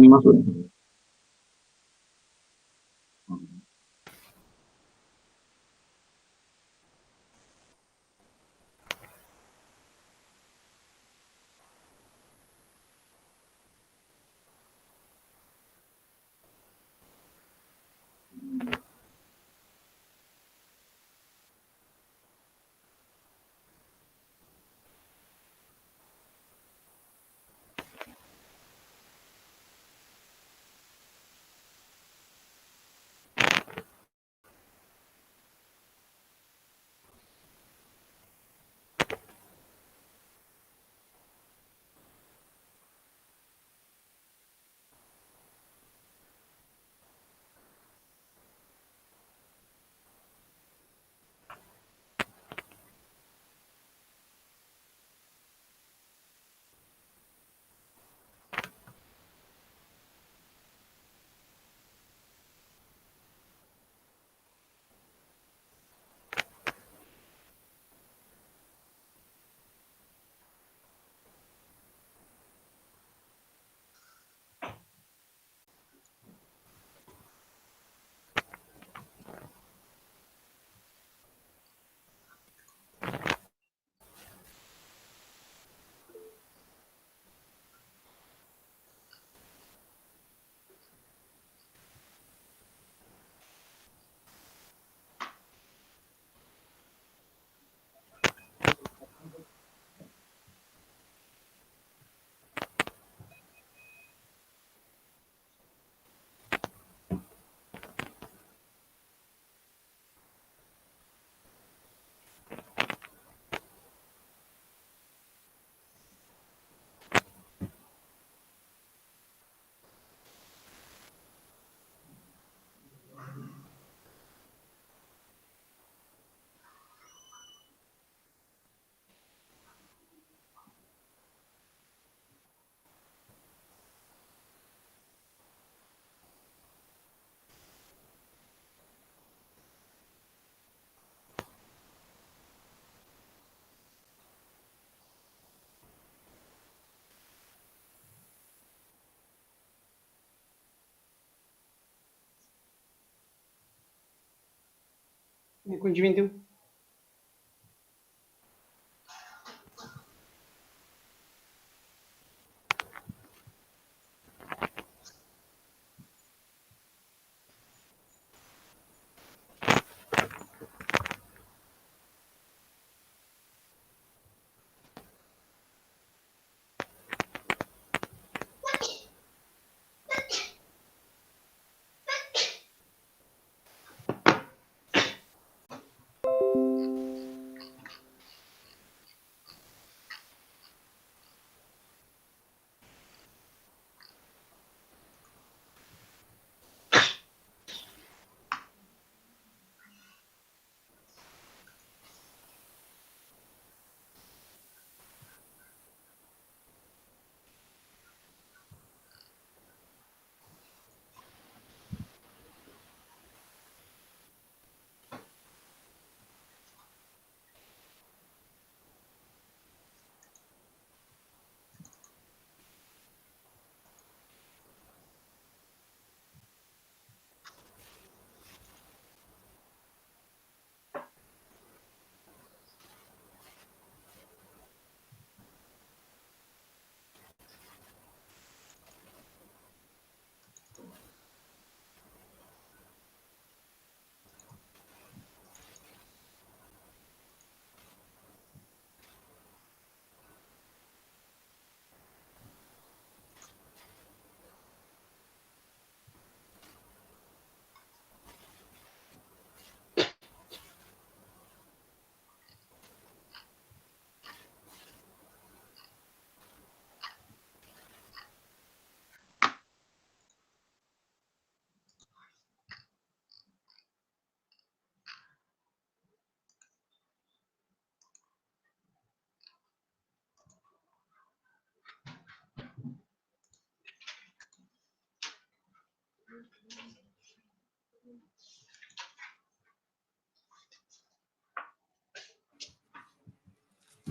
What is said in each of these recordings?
sini masuk. Kunci pintu.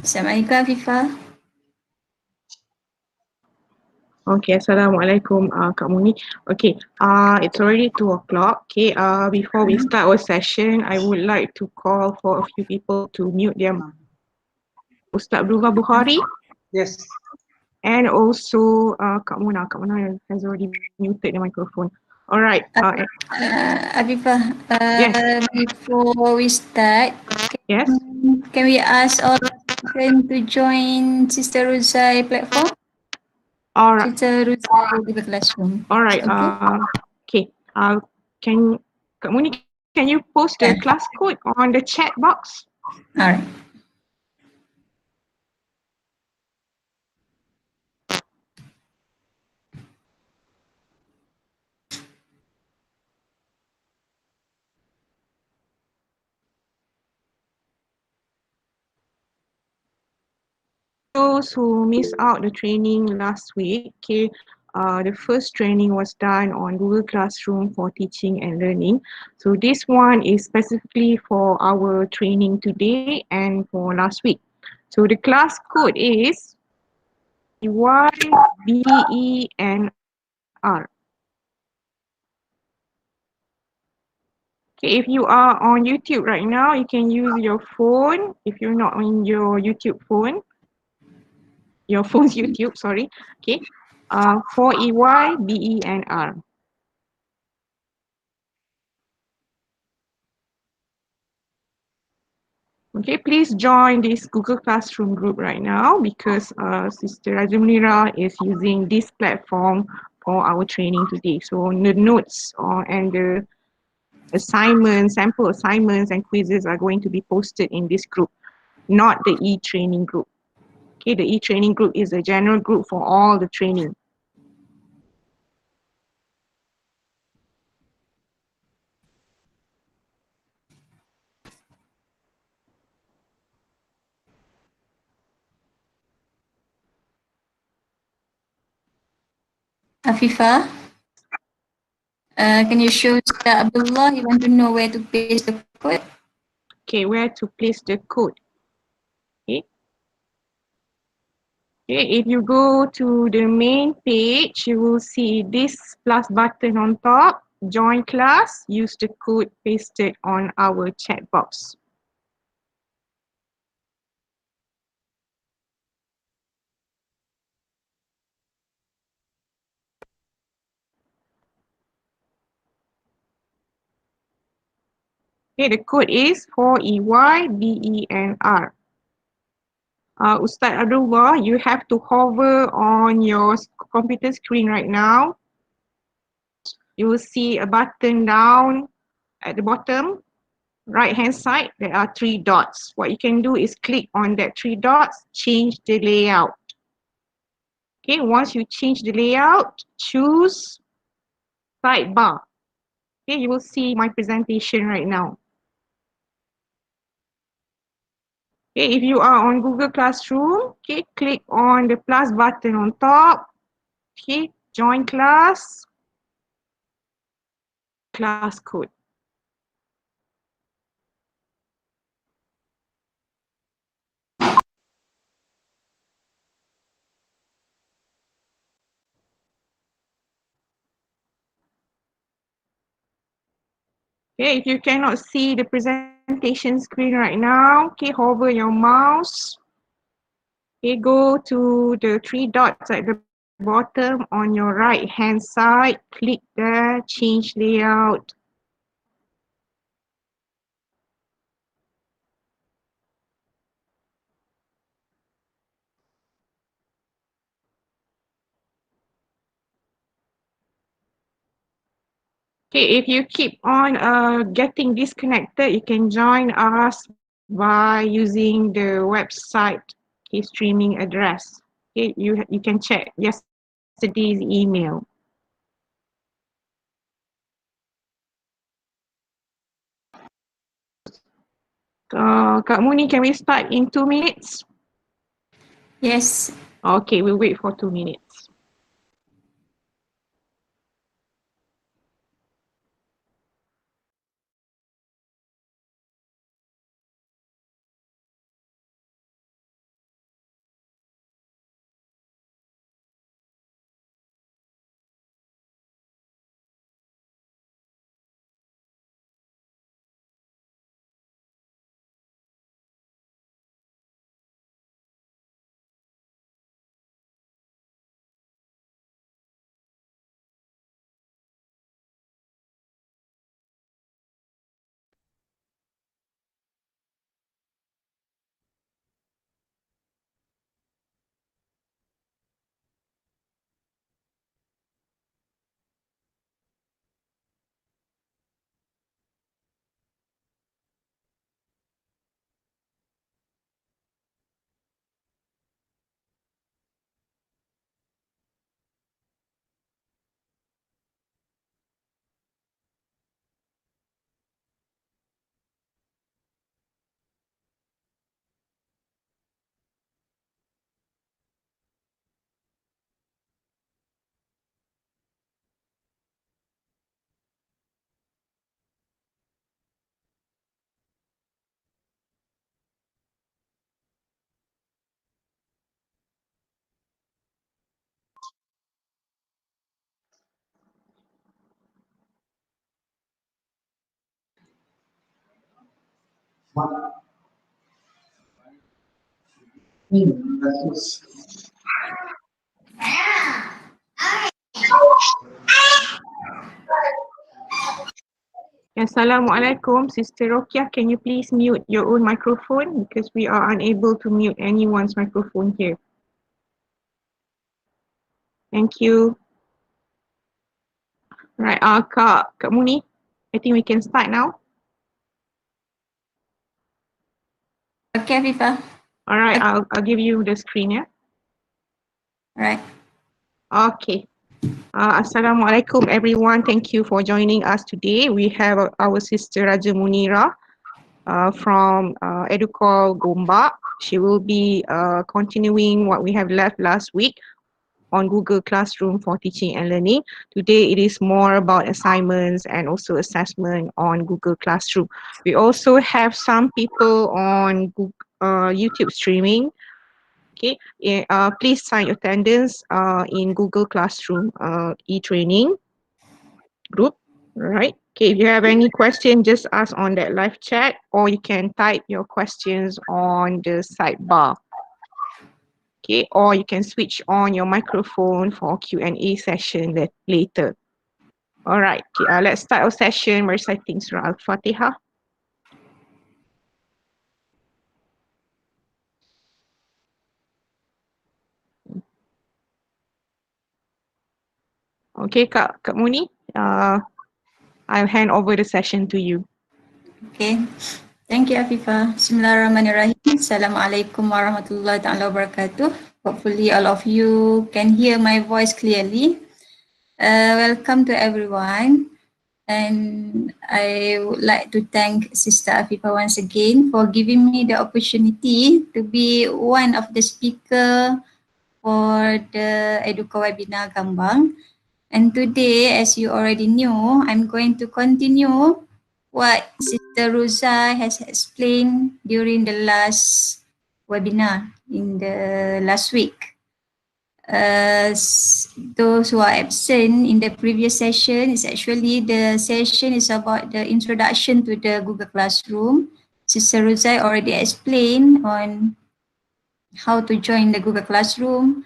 Assalamualaikum Afifah. Okay, Assalamualaikum Kak Muni. Okay, it's already 2 o'clock. Okay, before we start our session, I would like to call for a few people to mute their Ustaz Abdullah Bukhari Yes. and also Kak Muna. Kak Muna has already muted the microphone. Alright. Afifah, Yes. before we start, Yes. can we ask all friends to join Sister Ruzai platform? Alright. Sister Ruzai with the classroom. Alright. Okay. Can Kak Muni, can you post the class code on the chat box? Alright. Those who missed out the training last week, okay, the first training was done on Google Classroom for teaching and learning. So this one is specifically for our training today and for last week. So the class code is YBENR. Okay, if you are on YouTube right now, you can use your phone. If you're not on your YouTube phone, your phone's YouTube, sorry. Okay, 4EYBENR. Okay, please join this Google Classroom group right now because Sister Raja Munirah is using this platform for our training today. So the notes and the assignments, sample assignments and quizzes are going to be posted in this group, not the e-training group. Okay, the e-training group is a general group for all the training. Afifah, can you show Ustaz Abdullah? You want to know where to paste the code? Okay, where to place the code. Okay. Okay, if you go to the main page, you will see this plus button on top, join class, use the code pasted on our chat box. Okay, the code is 4EYBENR. Ustaz Abdullah, you have to hover on your computer screen right now. You will see a button down at the bottom, right hand side, there are 3 dots. What you can do is click on that 3 dots, change the layout. Okay, once you change the layout, choose sidebar. Okay, you will see my presentation right now. Okay, if you are on Google Classroom, okay, click on the plus button on top. Okay, join class, class code. Okay, if you cannot see the presentation screen right now, okay, hover your mouse. Okay, go to the 3 dots at the bottom on your right hand side, click there, change layout. Okay, if you keep on getting disconnected, you can join us by using the website, okay, streaming address. Okay, you can check yesterday's email. Kak Muni, can we start in 2 minutes? Yes. Okay, we'll wait for 2 minutes. Assalamualaikum, Sister Rokia. Can you please mute your own microphone because we are unable to mute anyone's microphone here. Thank you. Right, Kak Muni, I think we can start now. Okay, Afifa. All right, I'll give you the screen, yeah. Right. Okay. Assalamualaikum everyone. Thank you for joining us today. We have our sister Raja Munirah from EDUCALL Gombak. She will be continuing what we have left last week on Google Classroom for teaching and learning. Today it is more about assignments and also assessment on Google Classroom. We also have some people on YouTube streaming. Okay, please sign your attendance in Google Classroom e-training group. All right. Okay, if you have any question, just ask on that live chat, or you can type your questions on the sidebar. Okay, or you can switch on your microphone for Q&A session later. All right, okay, let's start our session by reciting Surah Al-Fatihah. Okay, Kak Muni, I'll hand over the session to you. Okay. Thank you, Afifa. Bismillahirrahmanirrahim. Assalamualaikum warahmatullahi ta'ala wabarakatuh. Hopefully all of you can hear my voice clearly. Welcome to everyone. And I would like to thank Sister Afifa once again for giving me the opportunity to be one of the speaker for the EDUCALL webinar Gombak. And today, as you already knew, I'm going to continue what Sister Rosa has explained during the last webinar in the last week. Those who are absent in the previous session, is actually the session is about the introduction to the Google Classroom. Sister Rosa already explained on how to join the Google Classroom,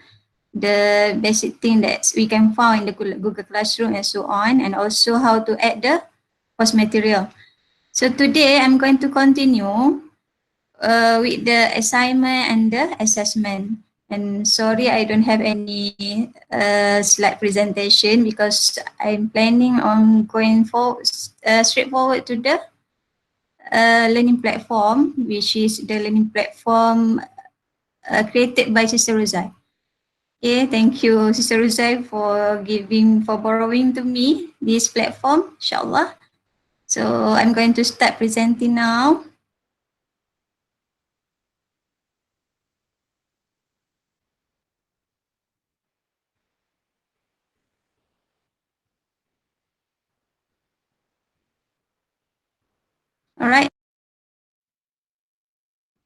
the basic thing that we can find in the Google Classroom and so on, and also how to add the course material. So today I'm going to continue with the assignment and the assessment. And sorry, I don't have any slide presentation because I'm planning on going straight forward to the learning platform, which is the learning platform created by Sister Rosa. Okay, thank you, Sister Rosa, for borrowing to me this platform, inshallah. So I'm going to start presenting now. All right.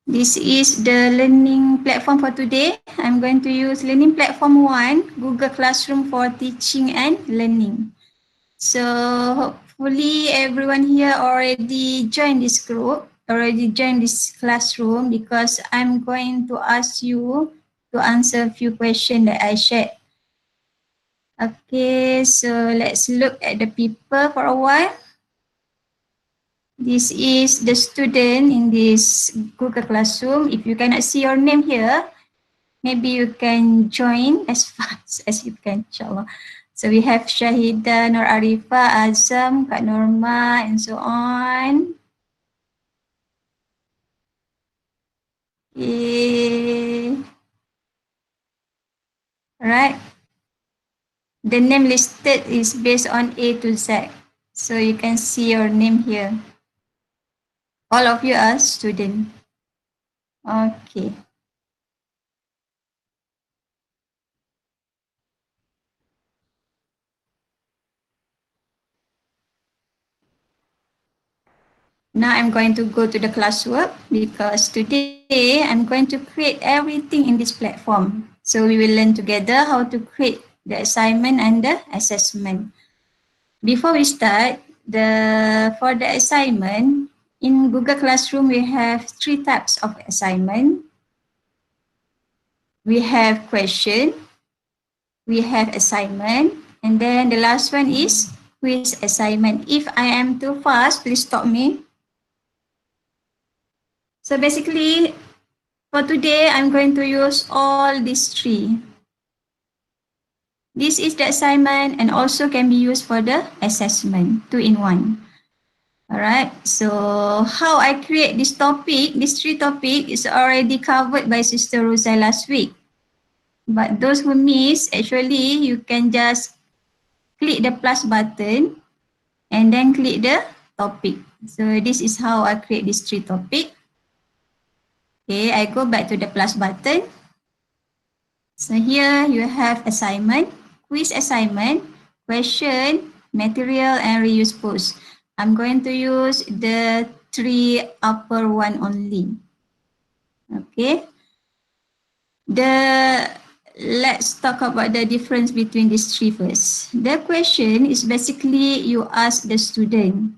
This is the learning platform for today. I'm going to use Learning Platform 1, Google Classroom for teaching and learning. So hopefully everyone here already joined this group, already joined this classroom, because I'm going to ask you to answer a few questions that I shared. Okay, so let's look at the people for a while. This is the student in this Google Classroom. If you cannot see your name here, maybe you can join as fast as you can, inshallah. So we have Shahida, Nur Arifa, Azam, Kak Norma, and so on. Okay. Right. The name listed is based on A to Z. So you can see your name here. All of you are students. Okay. Now I'm going to go to the classwork because today I'm going to create everything in this platform. So we will learn together how to create the assignment and the assessment. Before we start, for the assignment, In Google Classroom, we have 3 types of assignment. We have question, we have assignment, and then the last one is quiz assignment. If I am too fast, please stop me. So basically, for today, I'm going to use all these 3. This is the assignment and also can be used for the assessment, 2 in 1. All right, so how I create this topic, this 3 topic is already covered by Sister Rosa last week. But those who miss, actually, you can just click the plus button and then click the topic. So this is how I create this 3 topic. Okay, I go back to the plus button. So here you have assignment, quiz assignment, question, material, and reuse post. I'm going to use the 3 upper one only. Okay. Let's talk about the difference between these 3 first. The question is basically you ask the student.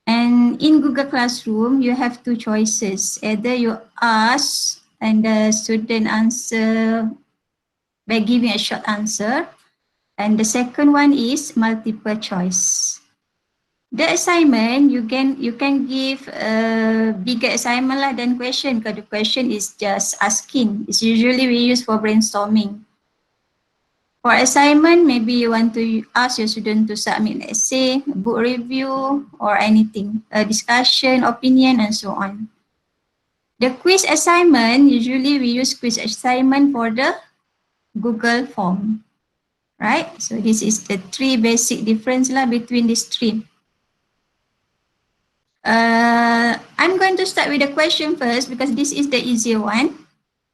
And in Google Classroom, you have 2 choices. Either you ask and the student answer by giving a short answer. And the second one is multiple choice. The assignment, you can give a bigger assignment than question because the question is just asking. It's usually we use for brainstorming. For assignment, maybe you want to ask your student to submit an essay, a book review, or anything, a discussion, opinion, and so on. The quiz assignment, usually we use quiz assignment for the Google form, right? So this is the 3 basic difference between these 3. I'm going to start with the question first because this is the easier one.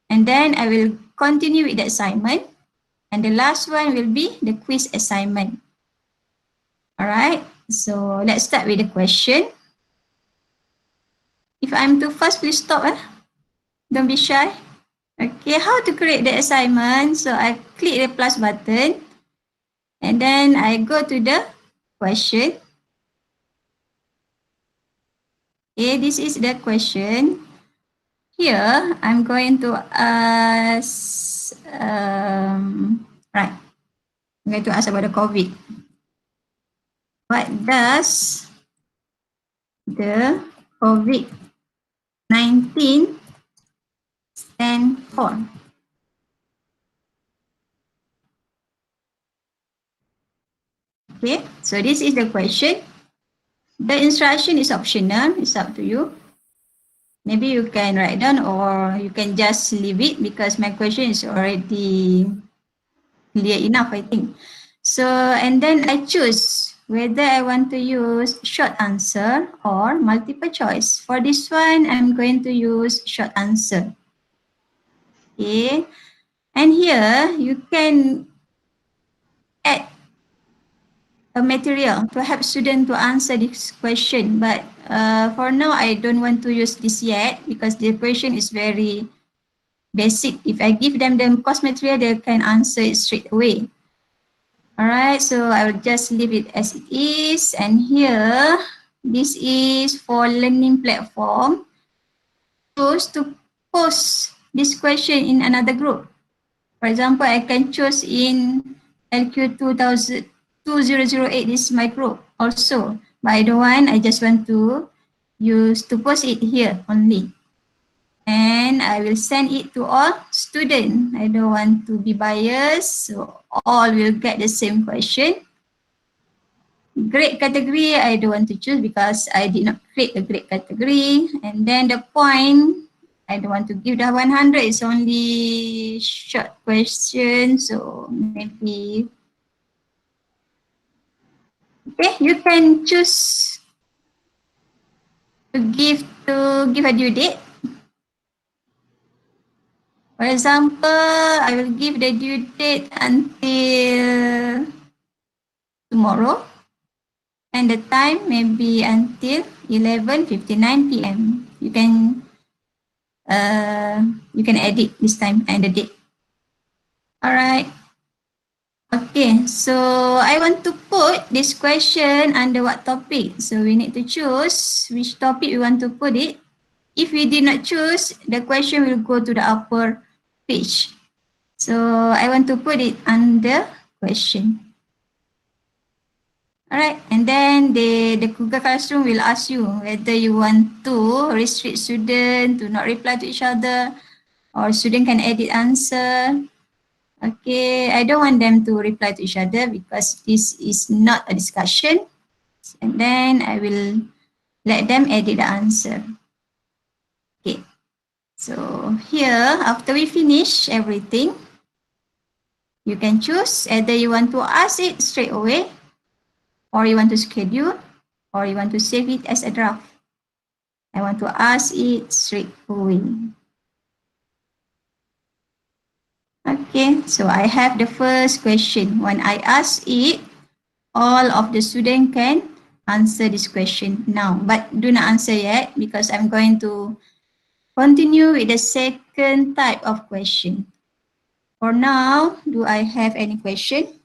And then I will continue with the assignment. And the last one will be the quiz assignment. All right, so let's start with the question. If I'm too fast, please stop. Don't be shy. Okay, how to create the assignment? So I click the plus button. And then I go to the question. Okay, this is the question. Here, I'm going to ask, right, I'm going to ask about the COVID. What does the COVID-19 stand for? Okay, so this is the question. The instruction is optional, it's up to you. Maybe you can write down or you can just leave it because my question is already clear enough, I think. So, and then I choose whether I want to use short answer or multiple choice. For this one, I'm going to use short answer. Okay, and here you can add a material to help student to answer this question. But for now, I don't want to use this yet because the question is very basic. If I give them the course material, they can answer it straight away. All right, so I will just leave it as it is. And here, this is for learning platform. Choose to post this question in another group. For example, I can choose in LQ 2008, this is my group also. But I don't want, I just want to post it here only. And I will send it to all students. I don't want to be biased, so all will get the same question. Grade category, I don't want to choose because I did not create a grade category. And then the point, I don't want to give the 100, it's only short question, so maybe. Okay, you can choose to give a due date. For example, I will give the due date until tomorrow. And the time may be until 11:59 p.m. You can edit this time and the date. All right. Okay, so I want to put this question under what topic? So we need to choose which topic we want to put it. If we did not choose, the question will go to the upper page. So I want to put it under question. Alright, and then the Google Classroom will ask you whether you want to restrict student to not reply to each other, or student can edit answer. Okay, I don't want them to reply to each other because this is not a discussion. And then I will let them edit the answer. Okay, so here after we finish everything, you can choose either you want to ask it straight away, or you want to schedule, or you want to save it as a draft. I want to ask it straight away. Okay, so I have the first question. When I ask it, all of the students can answer this question now, but do not answer yet because I'm going to continue with the second type of question. For now, do I have any question?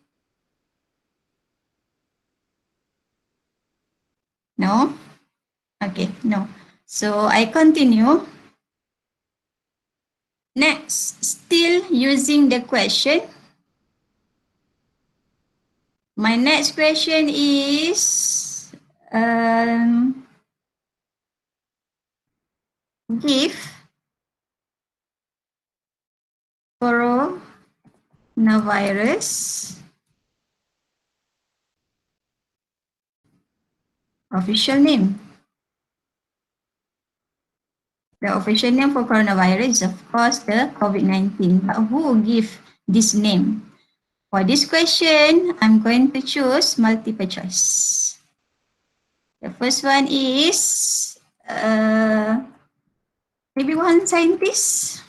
No? Okay, no. So I continue. Next, still using the question. My next question is give coronavirus official name. The official name for coronavirus is, of course, the COVID-19. But who give this name? For this question, I'm going to choose multiple choice. The first one is maybe one scientist.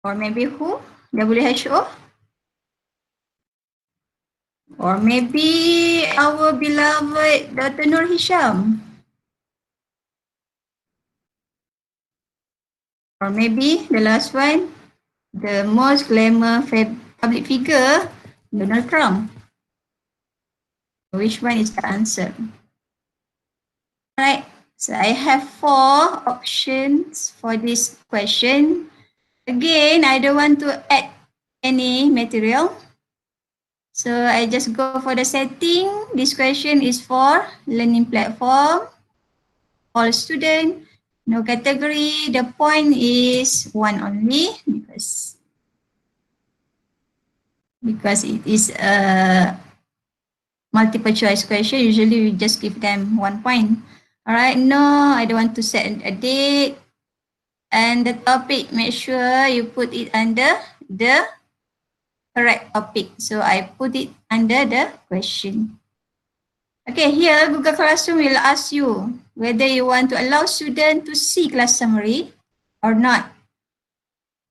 Or maybe who? WHO? Or maybe our beloved Dr. Nur Hisham? Or maybe the last one, the most glamour public figure, Donald Trump. Which one is the answer? Alright, so I have 4 options for this question. Again, I don't want to add any material. So I just go for the setting. This question is for learning platform, all student, no category. The point is 1 only because it is a multiple choice question. Usually we just give them 1 point. All right, no, I don't want to set a date. And the topic, make sure you put it under the correct topic. So I put it under the question. Okay, here Google Classroom will ask you whether you want to allow students to see class summary or not.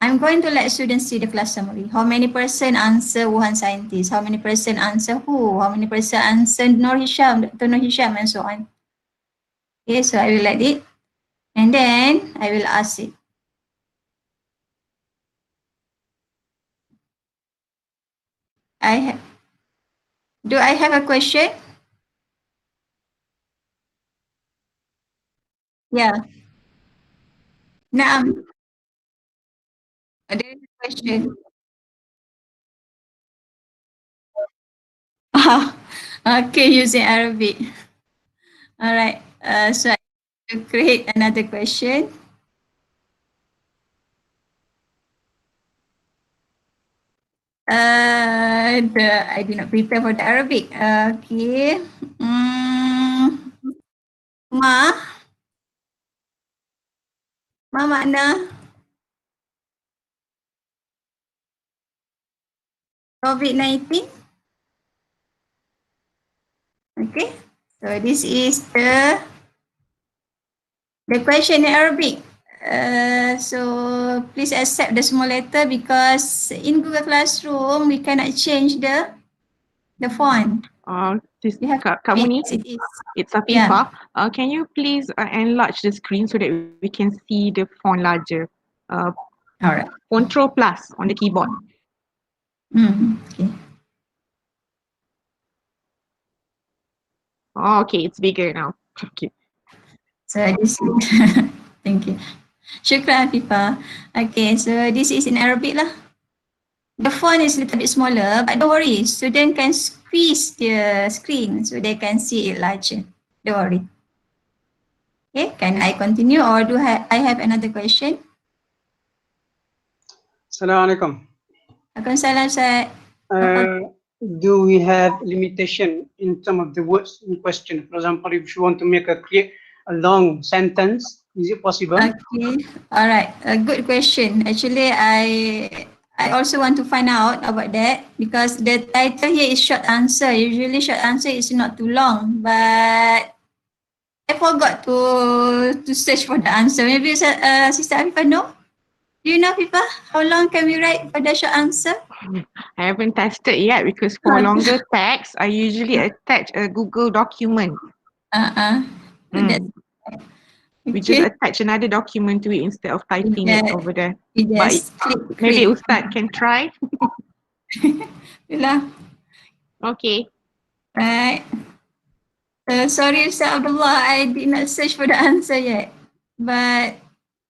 I'm going to let students see the class summary. How many person answer Wuhan scientist? How many person answer who? How many person answer Nur Hisham, Dr. Nur Hisham, and so on. Okay, so I will let it. And then I will ask it. Do I have a question? Yeah. Naam. There is a question. Okay, using Arabic. All right. So I will create another question. I did not prepare for the Arabic. Okay. Ma makna COVID-19. Okay. So this is the question in Arabic. So please accept the small letter because in Google Classroom we cannot change the font. This You have Kak Muni, it is. it's Yeah. Afifa. Can you please enlarge the screen so that we can see the font larger? All right. Control plus on the keyboard. Okay. Oh, okay, it's bigger now. Okay. So this is thank you. Shukran Afifa. Okay, so this is in Arabic lah. The font is a little bit smaller, but don't worry, student can squeeze the screen so they can see it larger. Don't worry. Okay, can I continue or do I have another question? Assalamu alaikum. Waalaikumsalam, Ustaz. Do we have limitation in some of the words in question? For example, if you want to create a long sentence, is it possible? Okay, all right. A good question. Actually, I also want to find out about that because the title here is short answer. Usually, short answer is not too long, but I forgot to search for the answer. Maybe Sister Afifa know? Do you know, Afifa, how long can we write for the short answer? I haven't tested yet because for longer text, I usually attach a Google document. That's We just okay. attach another document to it instead of typing it over there. We But just click maybe create. Ustaz can try. Itulah. Okay. Right. Sorry, Ustaz Abdullah, I did not search for the answer yet. But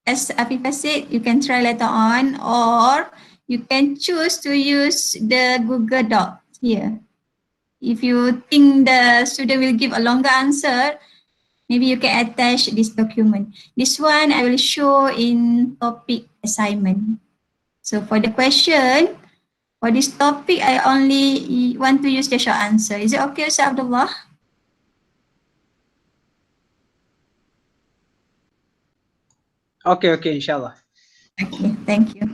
as Afifa said, you can try later on, or you can choose to use the Google Doc here. If you think the student will give a longer answer, maybe you can attach this document. This one I will show in topic assignment. So for the question, for this topic, I only want to use the short answer. Is it okay, Ustaz Abdullah? Okay, inshallah. Okay, thank you.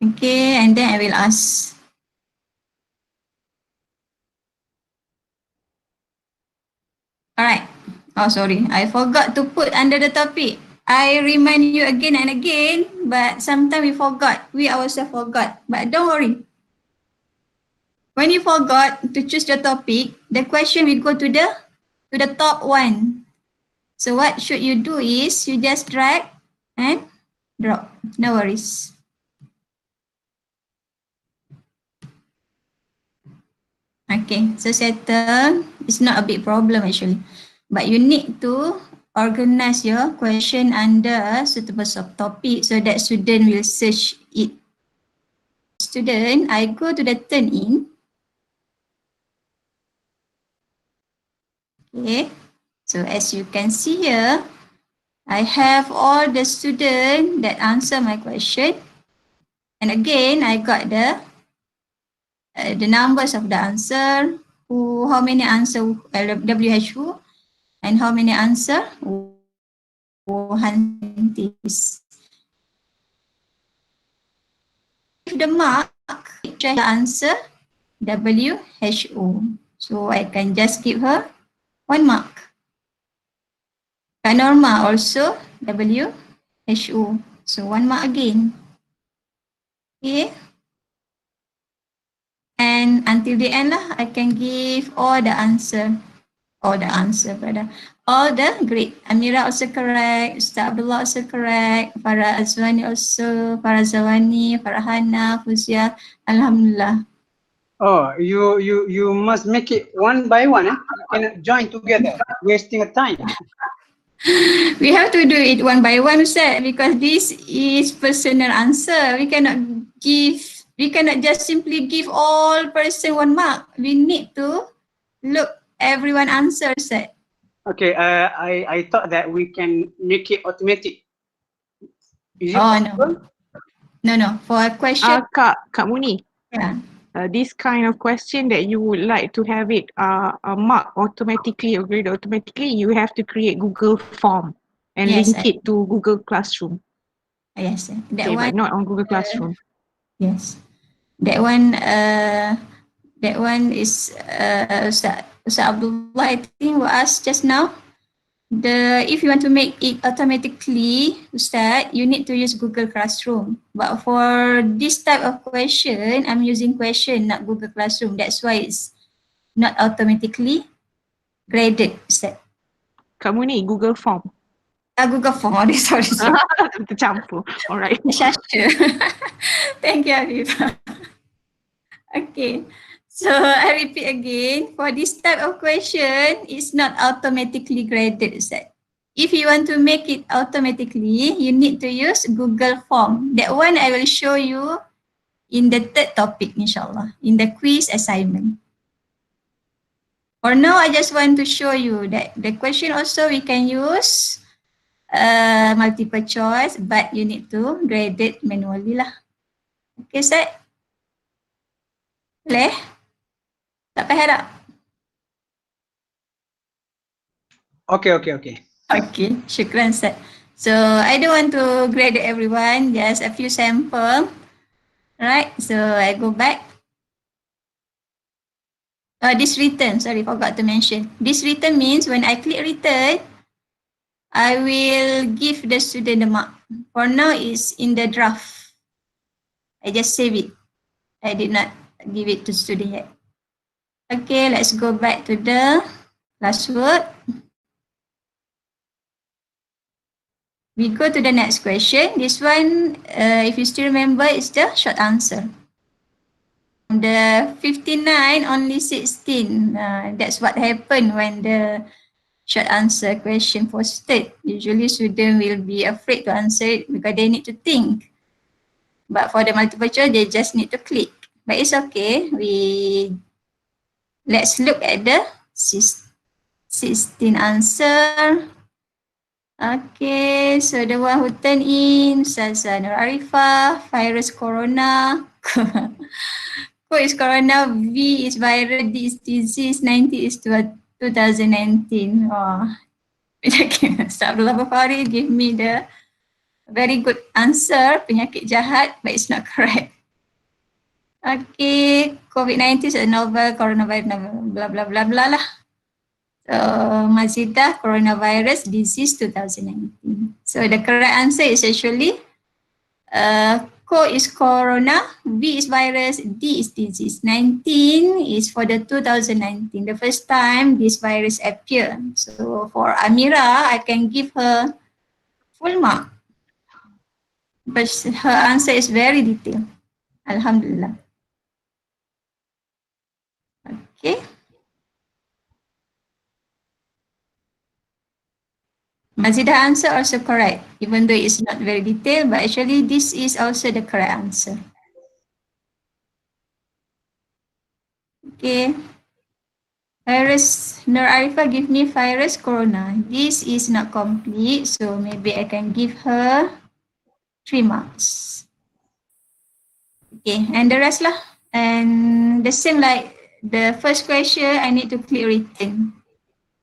Okay, and then I will ask. All right. Oh, sorry. I forgot to put under the topic. I remind you again and again, but sometimes we forgot. We ourselves forgot. But don't worry. When you forgot to choose the topic, the question will go to the top one. So what should you do is you just drag and drop. No worries. Okay, so settle. It's not a big problem actually, but you need to organize your question under suitable subtopic so that student will search it. Student, I go to the turn in. Okay, so as you can see here, I have all the students that answer my question. And again, I got the numbers of the answer, how many answer WHO, and how many answer Wuhantis. If the mark, the answer WHO. So I can just give her 1 mark. Kak Norma also WHO. So 1 mark again. Okay. And until the end lah, I can give all the answer. All the grade. Amira also correct. Ustaz Abdullah also correct. Farah Azwani also. Farah Zawani, Farahana, Fuzia. Alhamdulillah. Oh, you must make it one by one. You cannot join together, wasting a time. We have to do it one by one, Ustaz, because this is personal answer. We cannot just simply give all person 1 mark. We need to look everyone answer, Ustaz. Okay, I thought that we can make it automatic. Is it possible? No. For a question. Kak Muni. Yeah. This kind of question that you would like to have it marked automatically or graded automatically, you have to create Google form and link it to Google Classroom. Yes, that okay, one. But not on Google Classroom. Yes, that one. Is Ustaz Abdullah, I think, was asked just now. if you want to make it automatically, Ustaz, you need to use Google Classroom. But for this type of question, I'm using question, not Google Classroom. That's why it's not automatically graded, Ustaz. Kamu ni Google Form. Google Form. Oh, sorry. Tercampur. Alright. Shasha. Thank you, Afifa. Okay. So I repeat again. For this type of question, it's not automatically graded, Ustaz. If you want to make it automatically, you need to use Google Form. That one I will show you in the third topic, inshallah, in the quiz assignment. For now, I just want to show you that the question also we can use multiple choice, but you need to grade it manually lah. Okay, Ustaz? Boleh? Tak payah tak? Okay. Okay, syukran Ustaz. So I don't want to grade everyone, just a few sample. Right, so I go back. This written, sorry, forgot to mention. This written means when I click return, I will give the student the mark. For now, it's in the draft. I just save it. I did not give it to student yet. Okay, let's go back to the classwork. We go to the next question. This one, if you still remember, is the short answer. The 59, only 16. That's what happened when the short answer question posted. Usually student will be afraid to answer it because they need to think. But for the multiple choice, they just need to click. But it's okay. Let's look at the 16 answer. Okay, so the one who turned in, Ustazah Nur Arifah, virus corona. Co is corona, V is virus, D is disease, 90 is 2019. Oh. Sabullah Bukhari give me the very good answer, penyakit jahat, but it's not correct. Okay, COVID-19 is a novel coronavirus, blah, blah, blah, blah lah. Mazidah, coronavirus disease 2019. So the correct answer is actually Co is corona, V is virus, D is disease. 19 is for the 2019, the first time this virus appeared. So for Amira, I can give her full mark. But her answer is very detailed. Alhamdulillah. Okay. Mazidah answer also correct, even though it's not very detailed, but actually this is also the correct answer. Okay. Virus, Nur Arifah give me virus corona. This is not complete, so maybe I can give her 3 marks. Okay, and the rest lah. And the same like the first question, I need to click written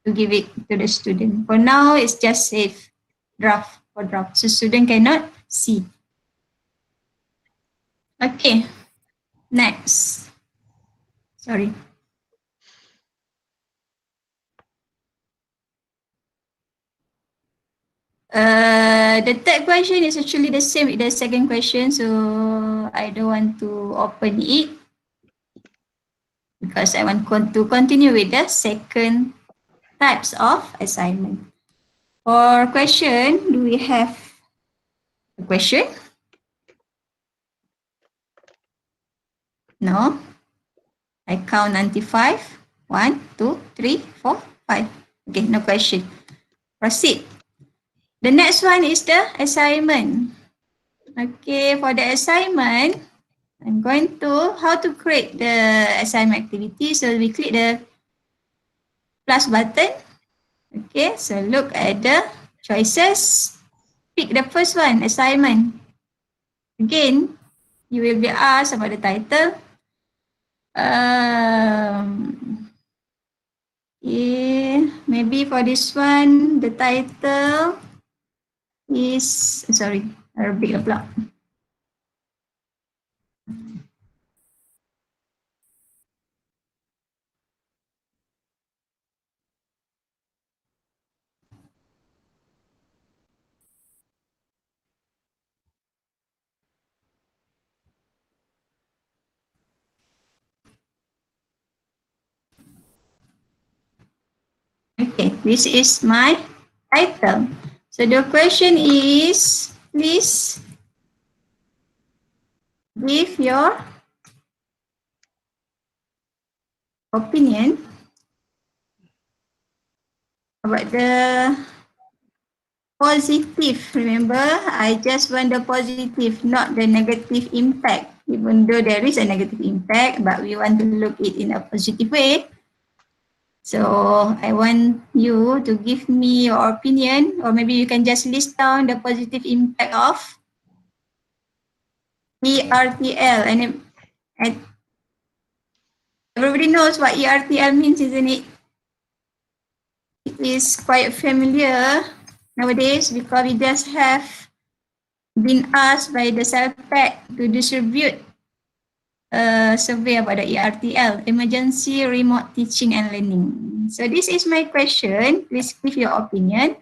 to give it to the student. For now, it's just save draft for draft, so student cannot see. Okay, next. Sorry. The third question is actually the same with the second question, so I don't want to open it because I want to continue with the second types of assignment. For question, do we have a question? No. I count until 5. 1, 2, 3, 4, 5. Okay, no question. Proceed. The next one is the assignment. Okay, for the assignment, I'm going to how to create the assignment activity. So we click the plus button. Okay, so look at the choices. Pick the first one, assignment. Again, you will be asked about the title. Okay, maybe for this one, the title is, sorry, Arabic pula. Okay, this is my title. So the question is, please give your opinion about the positive. Remember, I just want the positive, not the negative impact. Even though there is a negative impact, but we want to look it in a positive way. So I want you to give me your opinion, or maybe you can just list down the positive impact of ERTL. And everybody knows what ERTL means, isn't it? It is quite familiar nowadays because we just have been asked by the CELPAD to distribute a survey about the ERTL, Emergency Remote Teaching and Learning. So this is my question. Please give your opinion.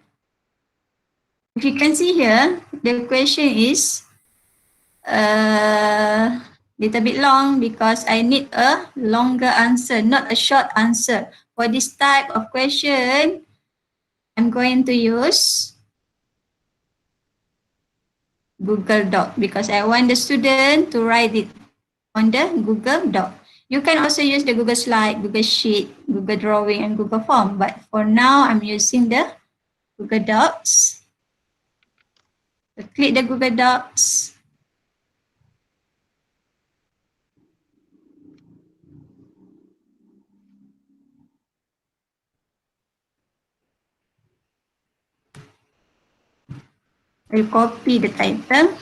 If you can see here, the question is little bit long because I need a longer answer, not a short answer. For this type of question, I'm going to use Google Doc because I want the student to write it on the Google Doc. You can also use the Google Slide, Google Sheet, Google Drawing, and Google Form. But for now, I'm using the Google Docs. So click the Google Docs. I will copy the title.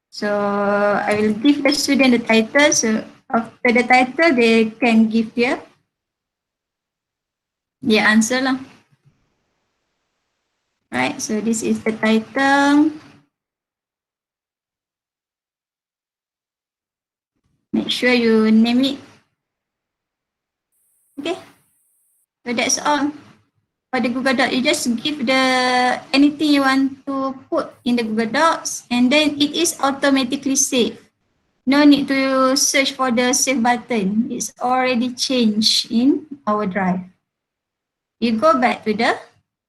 So I will give the student the title. So after the title, they can give their answer lah. Right, so this is the title. Make sure you name it. Okay, so that's all. For the Google Docs, you just give the anything you want to put in the Google Docs, and then it is automatically saved. No need to search for the save button. It's already changed in our drive. You go back to the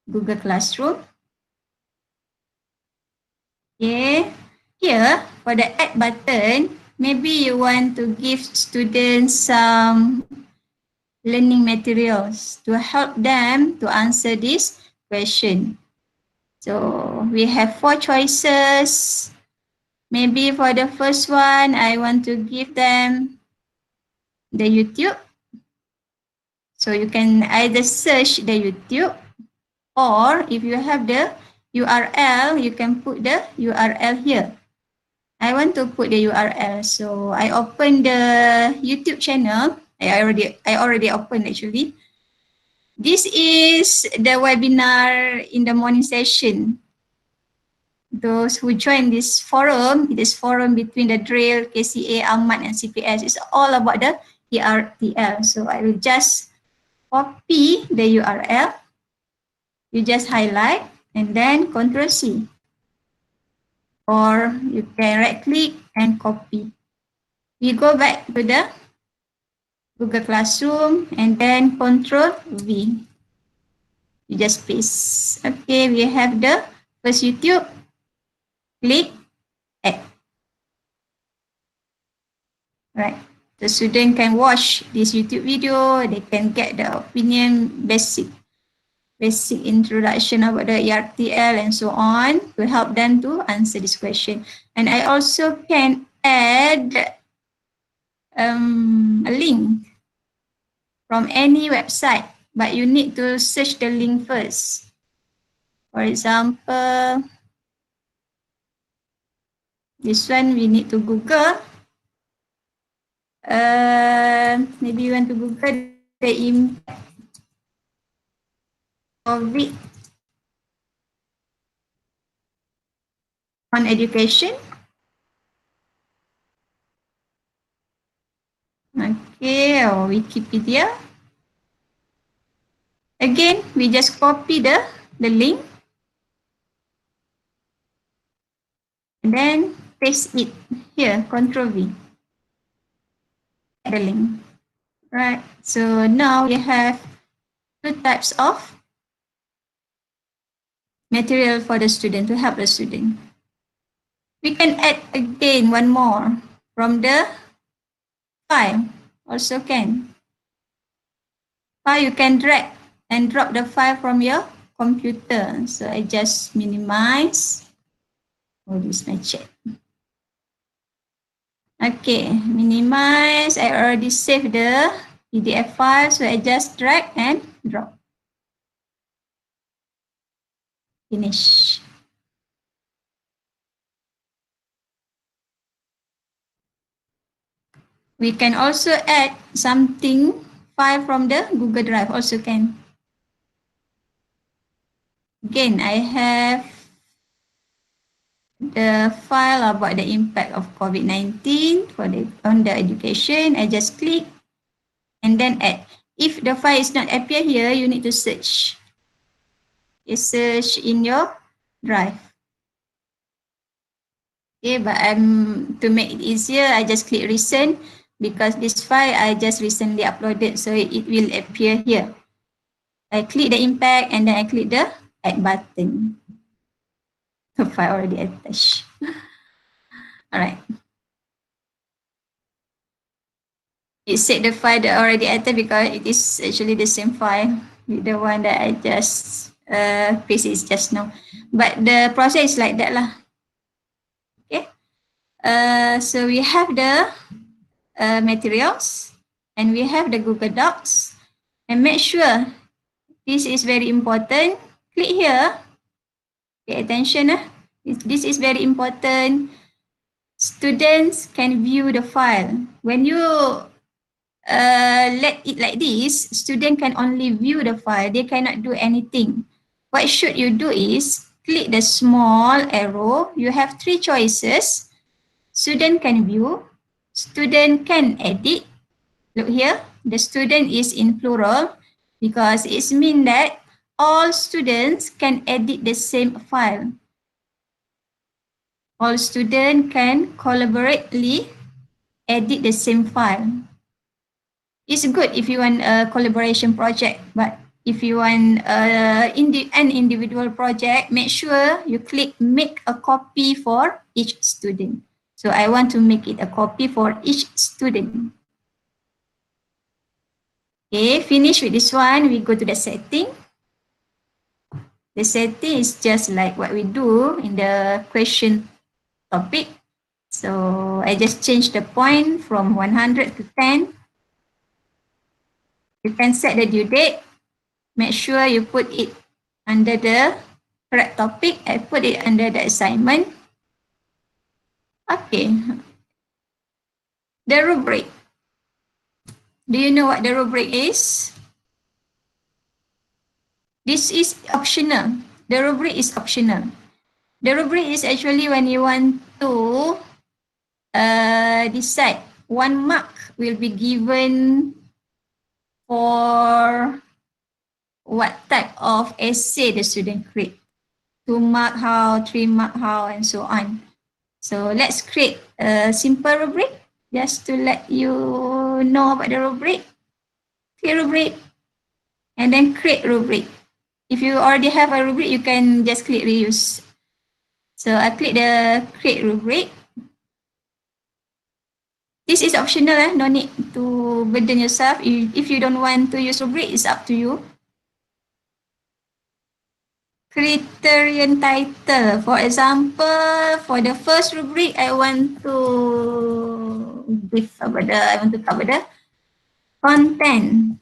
Google Classroom. Okay, here for the add button, maybe you want to give students some learning materials to help them to answer this question. So we have 4 choices. Maybe for the first one, I want to give them the YouTube. So you can either search the YouTube, or if you have the URL, you can put the URL here. I want to put the URL. So I open the YouTube channel. I already opened actually. This is the webinar in the morning session. Those who join this forum, it is forum between the drill, KCA, Ahmad, and CPS. It's all about the ERTL. So I will just copy the URL. You just highlight and then Ctrl+C. Or you can right click and copy. You go back to the Google Classroom and then Ctrl+V. You just paste. Okay, we have the first YouTube. Click add. Right. The student can watch this YouTube video. They can get the opinion, basic introduction about the ERTL and so on to help them to answer this question. And I also can add a link from any website, but you need to search the link first. For example, this one we need to Google. Maybe you want to Google the impact of it on education. Okay, or Wikipedia. Again, we just copy the link and then paste it here, Ctrl+V. The link. Right, so now we have 2 types of material for the student, to help the student. We can add again one more from the file, also can. File, you can drag and drop the file from your computer. So I just minimize. Oh, this is my chat. Okay, minimize. I already saved the PDF file, so I just drag and drop. Finish. We can also add something file from the Google Drive, also can. Again, I have the file about the impact of COVID-19 on the education. I just click and then add. If the file is not appear here, you need to search. You search in your drive. Okay, but to make it easier, I just click recent because this file I just recently uploaded, so it will appear here. I click the impact and then I click the add button. The file already attached. All right. It said the file that already attached because it is actually the same file with the one that I just pasted just now. But the process is like that lah. Okay. So we have the materials and we have the Google Docs, and make sure this is very important. Click here. Pay attention. This is very important. Students can view the file. When you let it like this, student can only view the file. They cannot do anything. What should you do is click the small arrow. You have three choices. Student can view, student can edit. Look here, the student is in plural because it means that all students can edit the same file. All students can collaboratively edit the same file. It's good if you want a collaboration project, but if you want an individual project, make sure you click make a copy for each student. So I want to make it a copy for each student. Okay, finish with this one. We go to the setting. The setting is just like what we do in the question topic. So I just change the point from 100 to 10. You can set the due date. Make sure you put it under the correct topic. I put it under the assignment. Okay. The rubric. Do you know what the rubric is? This is optional. The rubric is optional. The rubric is actually when you want to decide 1 mark will be given for what type of essay the student create. 2 mark how, 3 mark how, and so on. So let's create a simple rubric just to let you know about the rubric. Create rubric and then create rubric. If you already have a rubric, you can just click reuse. So I click the create rubric. This is optional, no need to burden yourself. If you don't want to use rubric, it's up to you. Criterion title. For example, for the first rubric, I want to cover the content.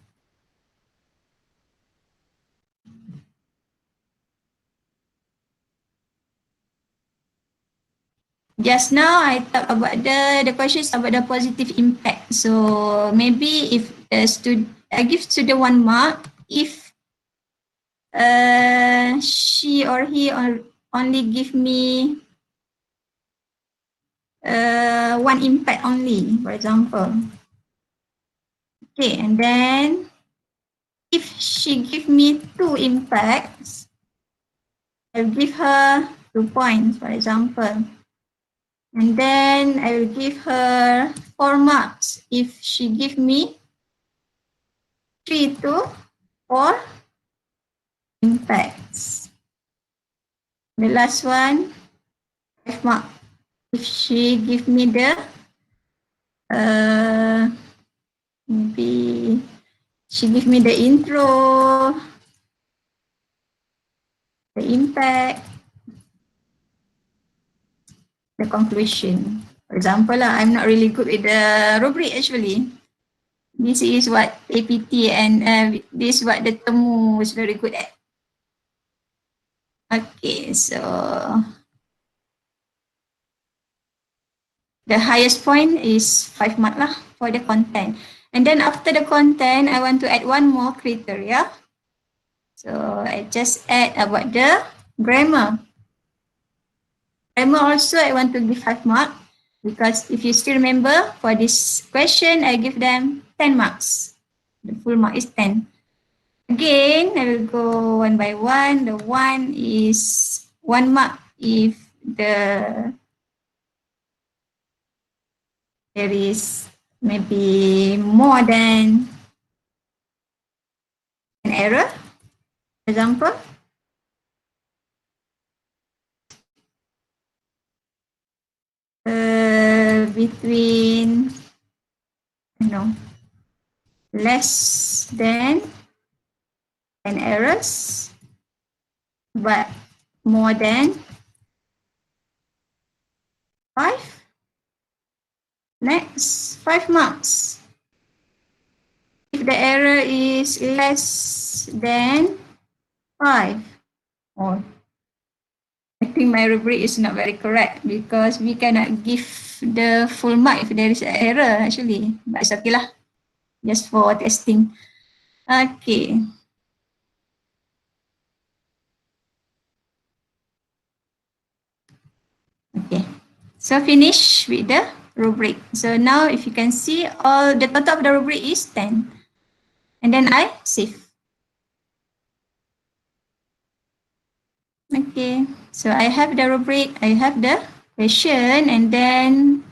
Just now I talked about the questions about the positive impact. So maybe if I give student 1 mark if she or he only give me 1 impact only, for example. Okay, and then if she give me 2 impacts, I'll give her 2 points, for example. And then I will give her 4 marks if she give me 3 to 4 impacts. The last one, 5 mark. If she give me the maybe she give me the intro, the impact, the conclusion. For example, I'm not really good with the rubric actually. This is what APT and this is what the Temu is very good at. Okay, so the highest point is 5 mark lah for the content. And then after the content, I want to add one more criteria. So I just add about the grammar. Grammar also I want to give 5 mark because if you still remember for this question, I give them 10 marks. The full mark is 10. Again, I will go one by one. The one is 1 mark if there is maybe more than an error. For example, between less than 10 errors, but more than 5. Next, 5 marks. If the error is less than 5, or I think my rubric is not very correct because we cannot give the full mark if there is an error actually. But it's okay lah, just for testing. Okay. Okay. So finish with the rubric. So now if you can see, all the total of the rubric is 10. And then I save. Okay, so I have the rubric, I have the question, and then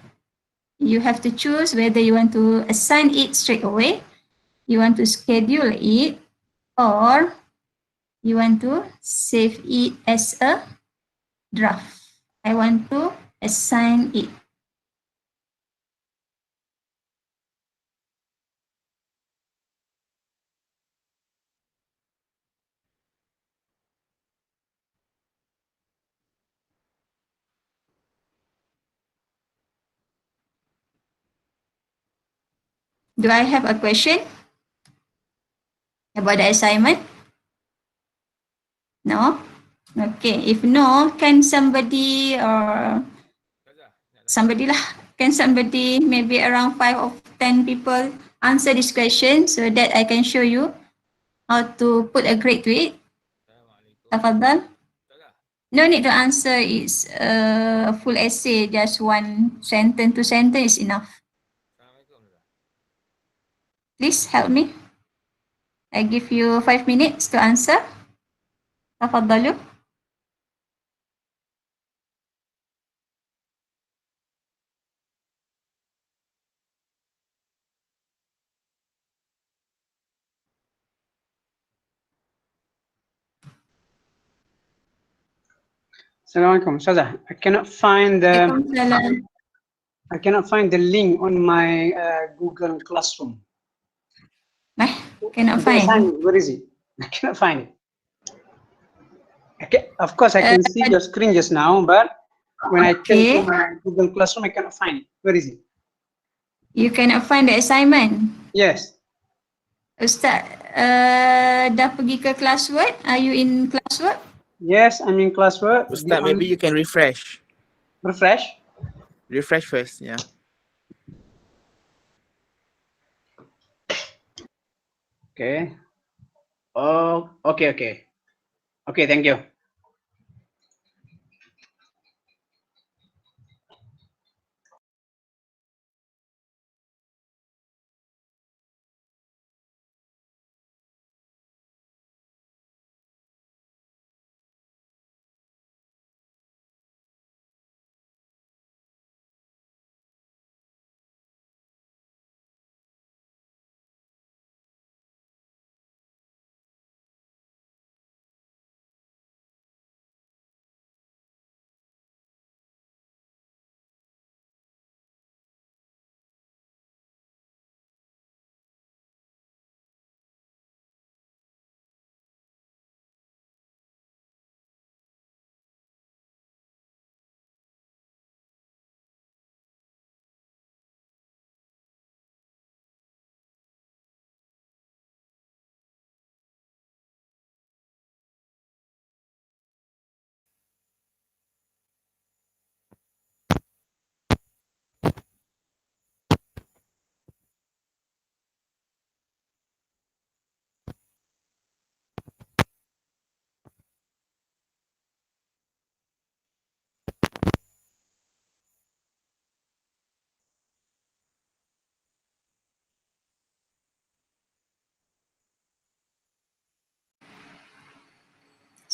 you have to choose whether you want to assign it straight away, you want to schedule it, or you want to save it as a draft. I want to assign it. Do I have a question about the assignment? No? Okay, if no, can somebody or somebody lah, can somebody maybe around 5 or 10 people answer this question so that I can show you how to put a grade to it? Tafadhal. No need to answer, it's a full essay, just one sentence, 2 sentences is enough. Please help me. I give you 5 minutes to answer. Tafadhalu. Assalamualaikum, Ustazah. I cannot find the Waalaikumsalam. link on my Google Classroom. Cannot The find. assignment, where is it? I cannot find it. Okay, of course, I can see your screen just now, but when I check to my Google Classroom, I cannot find it. Where is it? You cannot find the assignment? Yes. Ustaz, dah pergi ke classwork? Are you in classwork? Yes, I'm in classwork. Ustaz, maybe you can refresh. Refresh? Refresh first, yeah. Okay. Oh, okay. Okay, thank you.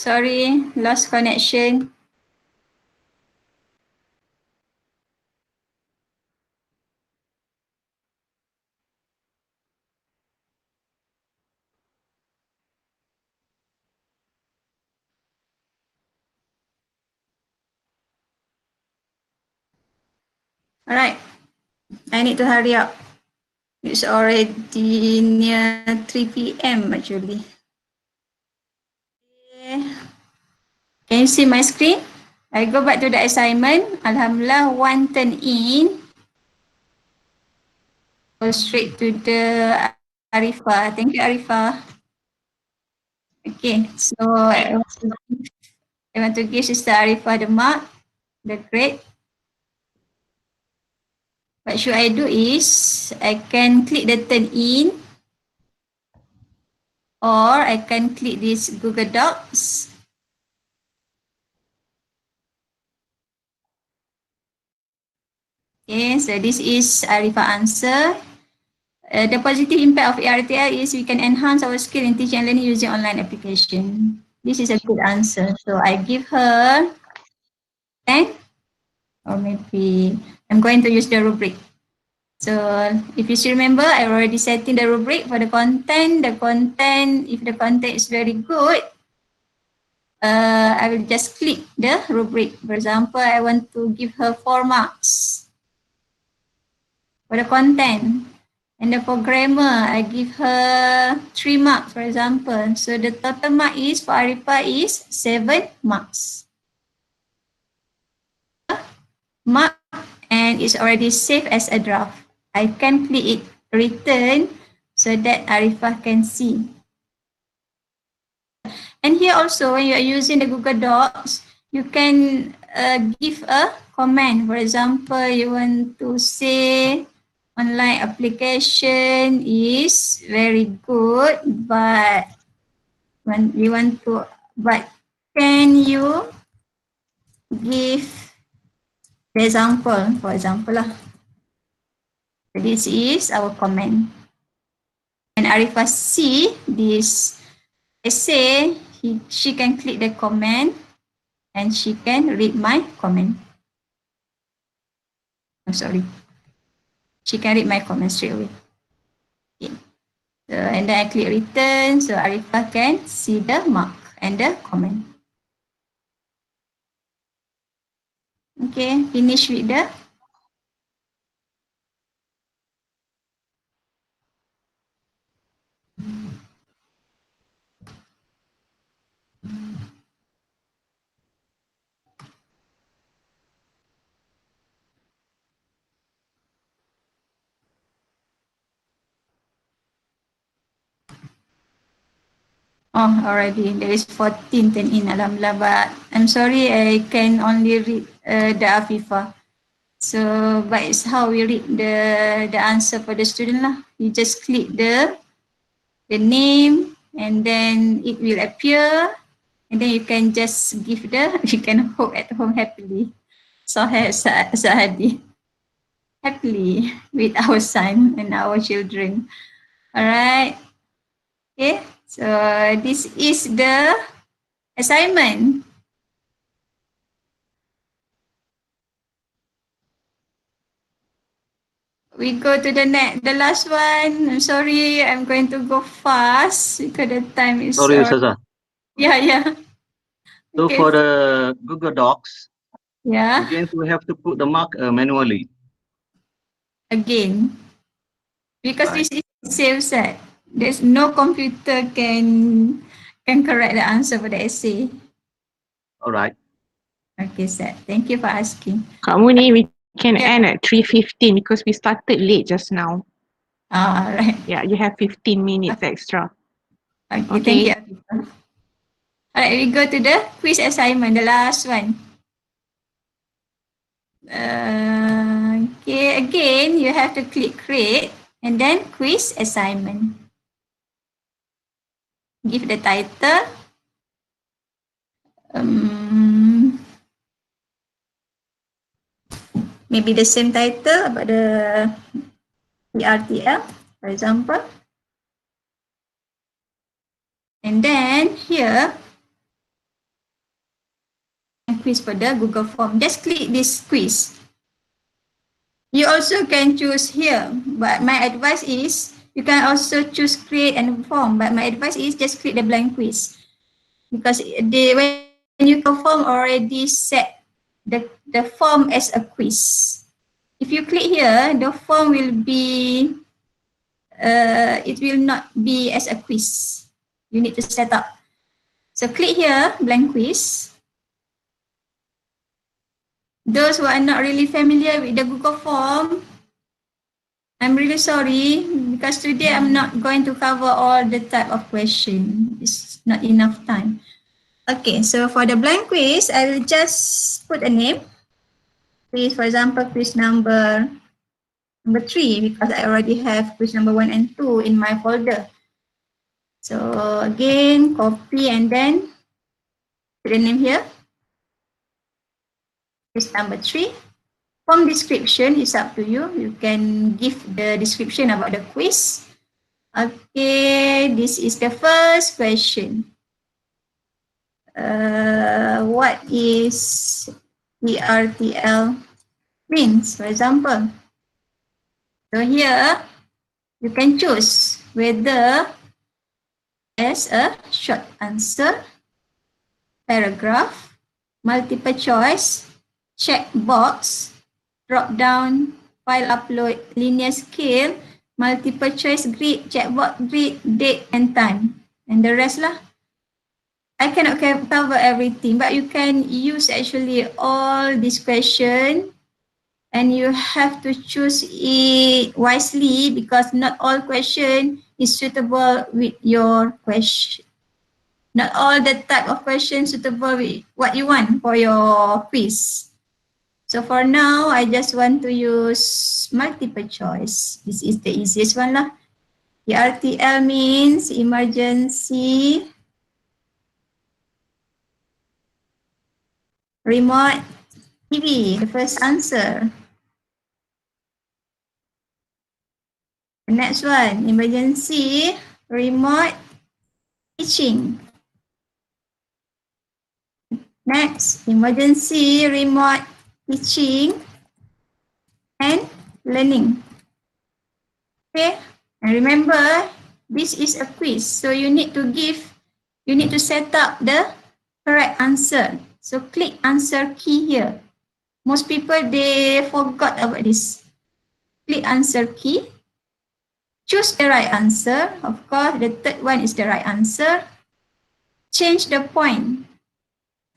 Sorry, lost connection. All right, I need to hurry up. It's already near 3 p.m. actually. Okay. Can you see my screen? I go back to the assignment. Alhamdulillah, one turn in. Go straight to the Arifah. Thank you, Arifah. Okay, so I want to give Sister Arifah the mark, the grade. What should I do is, I can click the turn in, or I can click this Google Docs. Okay, so this is Arifah answer. The positive impact of ERTL is we can enhance our skill in teaching and learning using online application. This is a good answer. So I give her 10, or maybe I'm going to use the rubric. So if you still remember, I already set in the rubric for the content. If the content is very good, I will just click the rubric. For example, I want to give her 4 marks for the content. And the for grammar, I give her 3 marks, for example. So the total mark is for Arifah is 7 marks. Mark, and it's already saved as a draft. I can click it return so that Arifah can see. And here also, when you are using the Google Docs, you can give a comment. For example, you want to say online application is very good, but when you want to, but can you give the example? For example, this is our comment. When Arifah see this essay, she can click the comment and she can read my comment. I'm sorry. She can read my comment straight away. Okay. So, and then I click return, so Arifah can see the mark and the comment. Okay, finish with the already there is 14 turn in, alhamdulillah, but I'm sorry I can only read the Afifah. So, but it's how we read the answer for the student lah. You just click the name and then it will appear, and then you can just give you can hope at home happily. So Sahadi, happily with our son and our children. All right. Okay. So this is the assignment. We go to the last one. I'm sorry, I'm going to go fast because the time is. Sorry, Ustazah. Yeah. So Okay. for the Google Docs, Yeah. again, we have to put the mark manually. Again, because Right. this is save set. There's no computer can correct the answer for the essay. All right. Okay, Seth. Thank you for asking. Kak Muni, we can Yeah. end at 3:15 because we started late just now. All right. Yeah, you have 15 minutes extra. Okay, thank Okay. you. All right, we go to the quiz assignment, the last one. Okay, again, you have to click create and then quiz assignment. Give the title. Maybe the same title about the ERTL, for example. And then here, quiz for the Google form. Just click this quiz. You also can choose here, but my advice is you can also choose create and form, but my advice is just click the blank quiz, because when you form already set the form as a quiz. If you click here, the form will be it will not be as a quiz. You need to set up. So click here, blank quiz. Those who are not really familiar with the Google form, I'm really sorry, because today I'm not going to cover all the type of question. It's not enough time. Okay, so for the blank quiz, I will just put a name. Quiz, for example, quiz number 3, because I already have quiz number 1 and 2 in my folder. So again, copy and then put the name here. Quiz number 3. Form description is up to you. You can give the description about the quiz. Okay, this is the first question. What is ERTL means, for example? So here, you can choose whether as a short answer, paragraph, multiple choice, checkbox, drop down, file upload, linear scale, multiple choice grid, checkbox grid, date and time, and the rest lah. I cannot cover everything, but you can use actually all this question, and you have to choose it wisely, because not all question is suitable with your question. Not all the type of questions suitable with what you want for your quiz. So for now, I just want to use multiple choice. This is the easiest one lah. The RTL means emergency remote TV, the first answer. The next one, emergency remote teaching. Next, emergency remote teaching and learning. Okay, and remember, this is a quiz, so you need to set up the correct answer. So click answer key here. Most people, they forgot about this. Click answer key. Choose the right answer. Of course, the third one is the right answer. Change the point.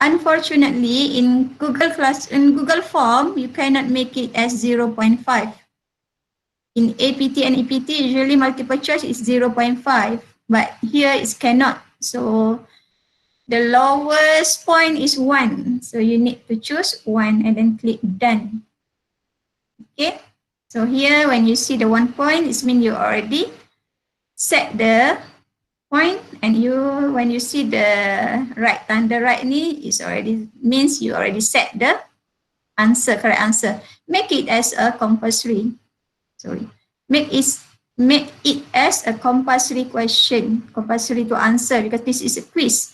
Unfortunately, in Google Form, you cannot make it as 0.5. In APT and EPT, usually multiple choice is 0.5, but here it cannot. So the lowest point is 1. So you need to choose 1 and then click done. Okay. So here, when you see the 1 point, it means you already set the point, and when you see the right knee, it already means you already set the answer, correct answer. Make it as a compulsory. Sorry. Make it as a compulsory question, compulsory to answer, because this is a quiz.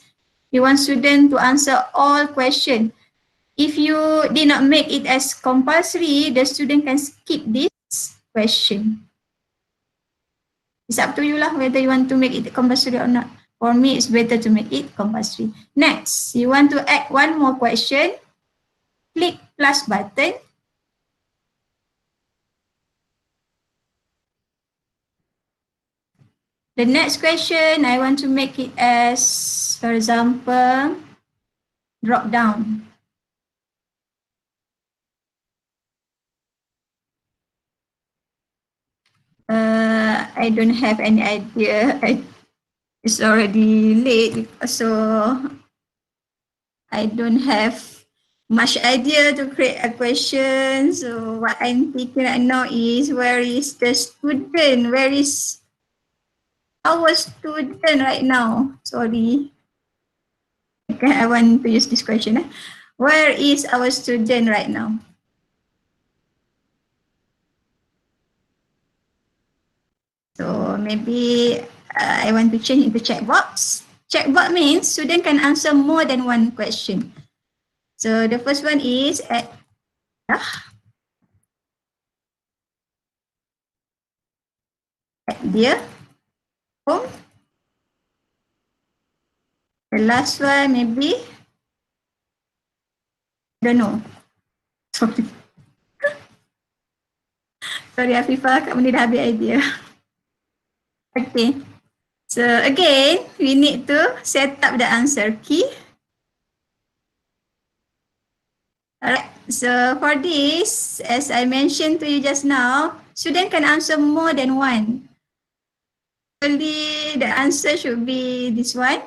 You want student to answer all questions. If you did not make it as compulsory, the student can skip this question. It's up to you lah, whether you want to make it compulsory or not. For me, it's better to make it compulsory. Next, you want to add one more question. Click plus button. The next question, I want to make it as, for example, drop down. I don't have any idea. It's already late, so I don't have much idea to create a question. So what I'm thinking right now is, where is the student? Where is our student right now? Sorry. Okay, I want to use this question. Where is our student right now? So maybe I want to change into checkbox. Checkbox means student can answer more than one question. So the first one is at their home. The last one maybe, I don't know. Sorry. Sorry Afifah, Kak Munirah dah habis idea. Okay. So again, we need to set up the answer key. Alright, so for this, as I mentioned to you just now, student can answer more than one. Only the answer should be this one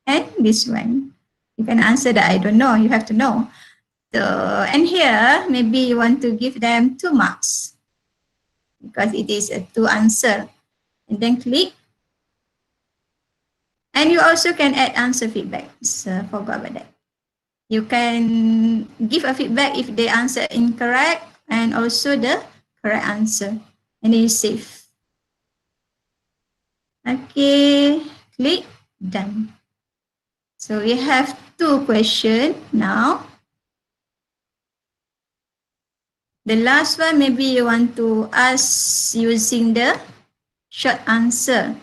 and this one. You can answer that I don't know, you have to know. So, and here, maybe you want to give them 2 marks because it is a 2 answer. And then click. And you also can add answer feedback. So, forgot about that. You can give a feedback if they answer incorrect and also the correct answer. And then you save. Okay, click done. So we have 2 questions now. The last one, maybe you want to ask using the short answer.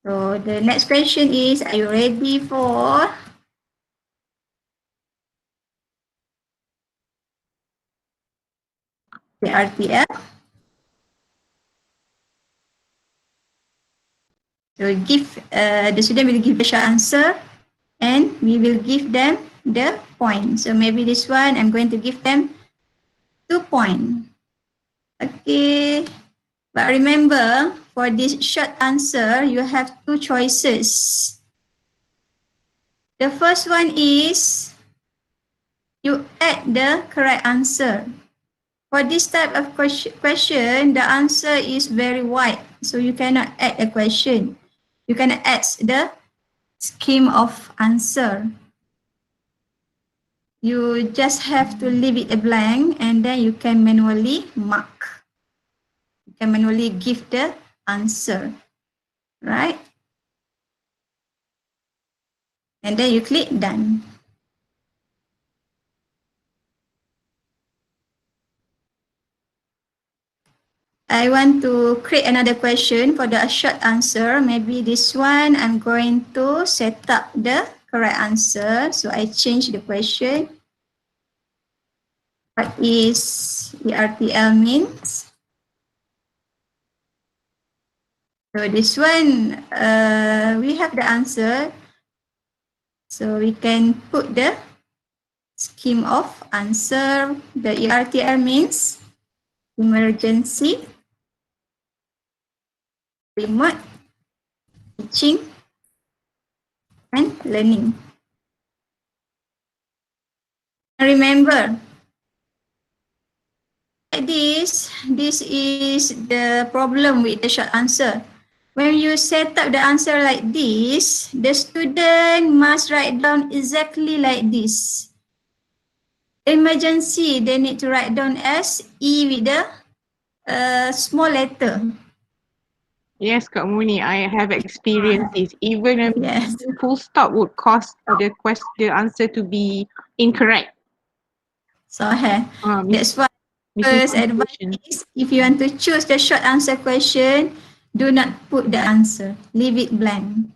So the next question is, are you ready for the RTL? So the student will give the short answer and we will give them the point. So maybe this one, I'm going to give them 2 points. Okay, but remember, for this short answer, you have 2 choices. The first one is you add the correct answer. For this type of question, the answer is very wide, so you cannot add a question. You can add the scheme of answer. You just have to leave it a blank and then you can manually mark. You can manually give the answer, right? And then you click done. I want to create another question for the short answer. Maybe this one, I'm going to set up the correct answer. So I change the question. What is ERTL means? So this one, we have the answer. So we can put the scheme of answer. The ERTL means emergency, remote teaching, and learning. Remember, this is the problem with the short answer. When you set up the answer like this, the student must write down exactly like this. Emergency, they need to write down as E with the small letter. Yes, Kak Muni, I have experienced this. Even a Yes. full stop would cause the answer to be incorrect. So that's why first advice Misinterpretation. is, if you want to choose the short answer question, do not put the answer, leave it blank.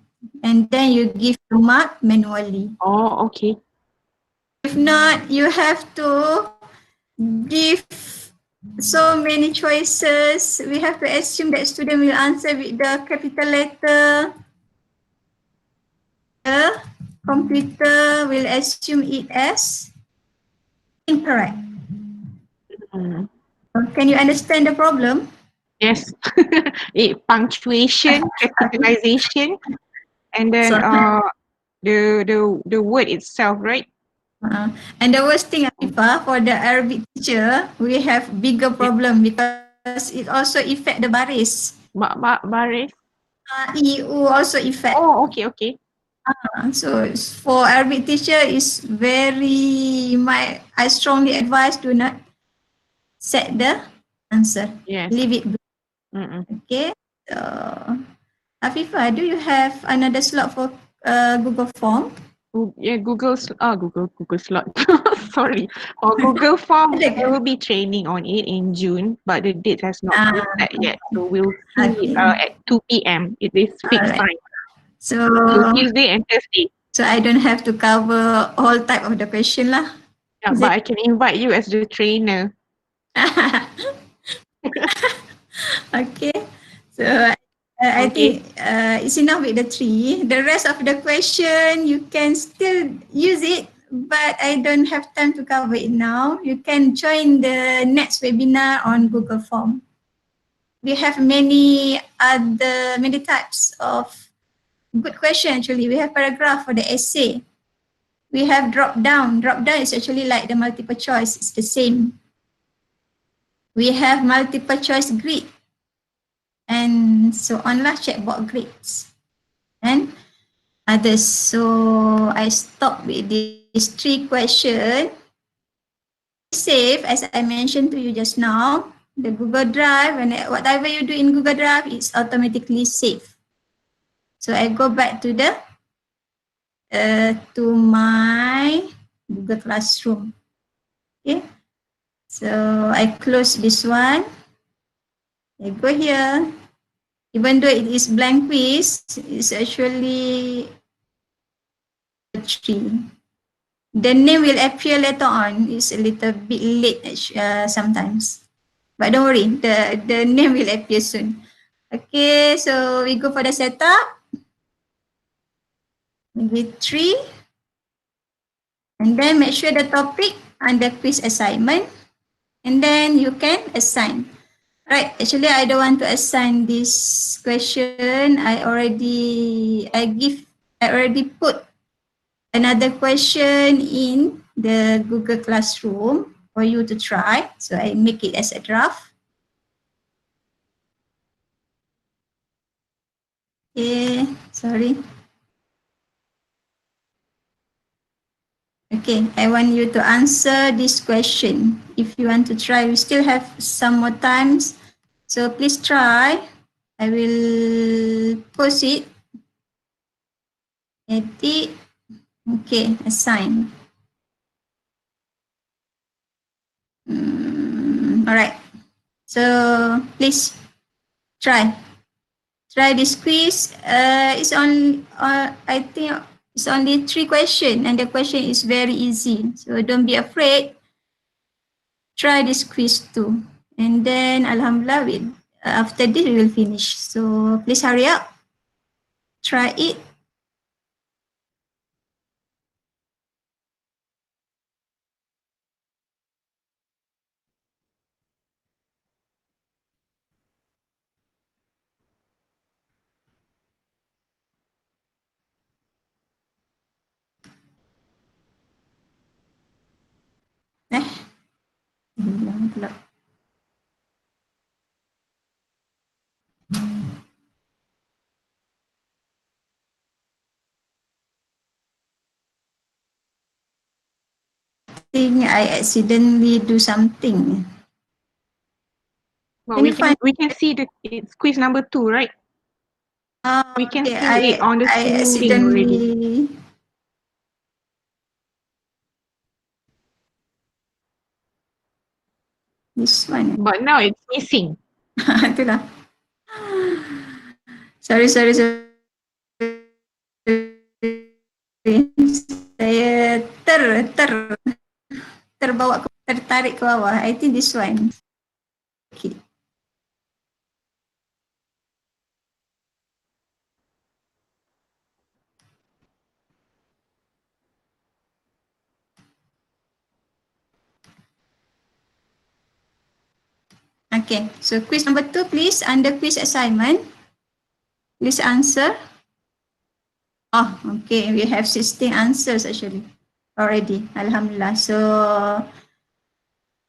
And then you give the mark manually. Oh, okay. If not, you have to give so many choices. We have to assume that student will answer with the capital letter. The computer will assume it as incorrect. Mm. Can you understand the problem? Yes. Punctuation, capitalization, and then So- the word itself, right? And the worst thing, Afifah, for the Arabic teacher, we have bigger problem because it also affect the baris. Baris. EU also affect. Oh, okay. So for Arabic teacher, is very, I strongly advise do not set the answer. Yes. Leave it. Mm-mm. Okay. So, Afifah, do you have another slot for Google Form? Yeah, Google slot. Sorry. For Google Form, Ada ke? there will be training on it in June, but the date has not been set yet. So we'll see Okay. at 2 p.m. It is fixed Alright. time. So, So Tuesday and Thursday. so I don't have to cover all type of the question lah. Yeah, Is but I can invite you as the trainer. Okay. So I Okay. think it's enough with the 3. The rest of the question you can still use it, but I don't have time to cover it now. You can join the next webinar on Google Form. We have many types of good question actually. We have paragraph for the essay. We have drop down. Drop down is actually like the multiple choice. It's the same. We have multiple choice grid and so on lah, checkbox grids and others. So I stop with these 3 questions. Save, as I mentioned to you just now, the Google Drive, and whatever you do in Google Drive is automatically saved. So I go back to the to my Google Classroom. Okay, so I close this one. I go here. Even though it is blank quiz, it's actually 3. The name will appear later on. It's a little bit late sometimes. But don't worry, the name will appear soon. Okay, so we go for the setup. Maybe 3. And then make sure the topic under quiz assignment. And then you can assign. Right, actually I don't want to assign this question. I already put another question in the Google Classroom for you to try. So I make it as a draft. Okay, sorry. Okay, I want you to answer this question. If you want to try, we still have some more times. So please try. I will post it. Edit. Okay, assign. All right. So please try. Try this quiz. It's only I think it's only 3 questions, and the question is very easy. So don't be afraid. Try this quiz too, and then alhamdulillah, after this we will finish. So please hurry up. Try it. Bilang pula. I think I accidentally do something. Well, we can see it's quiz number 2, right? We can Okay, see it on the I screen already. accidentally. This one. But now it's missing. Itulah. Sorry. Saya tertarik ke bawah. I think this one. Okay. Okay, so quiz number 2, please, under quiz assignment. Please answer. Oh, okay, we have 16 answers actually already. Alhamdulillah. So,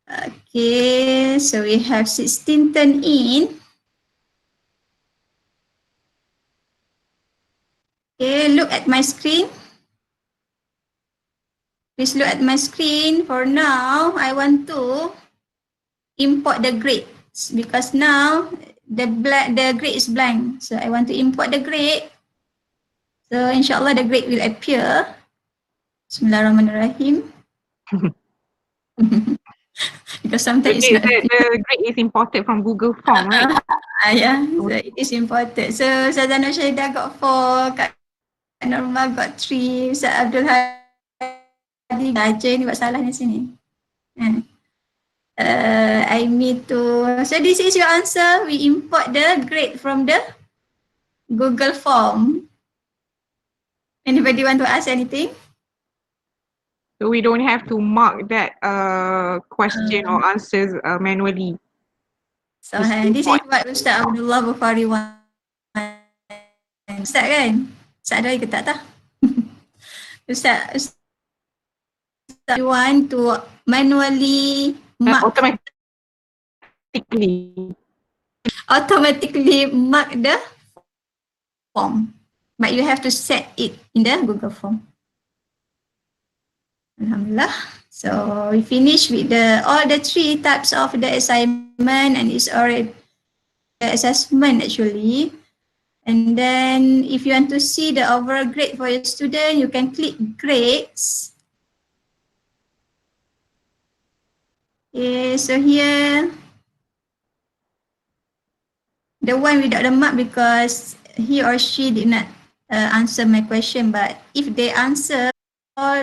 okay, so we have 16 turn in. Okay, look at my screen. Please look at my screen. For now, I want to import the grades because now the grade is blank. So I want to import the grade. So inshallah the grade will appear. Bismillahirrahmanirrahim. Because sometimes it's not The grade is imported from Google Form, right? yeah, so it is important. So Ustazah Nur Syahidah got 4, Kak Norma got 3, Ustaz Abdul Hadi aja ni buat salah ni sini. I need to, so this is your answer. We import the grade from the Google form. Anybody want to ask anything? So we don't have to mark that question or answers manually. So this is what Ustaz Abdullah Bukhari want. Ustaz kan? Ustaz ada ke tak tahu? Ustaz you want to manually mark automatically mark the form, but you have to set it in the Google form. Alhamdulillah. So we finish with all the 3 types of the assignment, and it's already the assessment actually. And then if you want to see the overall grade for your student, you can click grades. Okay, so here the one without the mark, because he or she did not answer my question, but if they answer all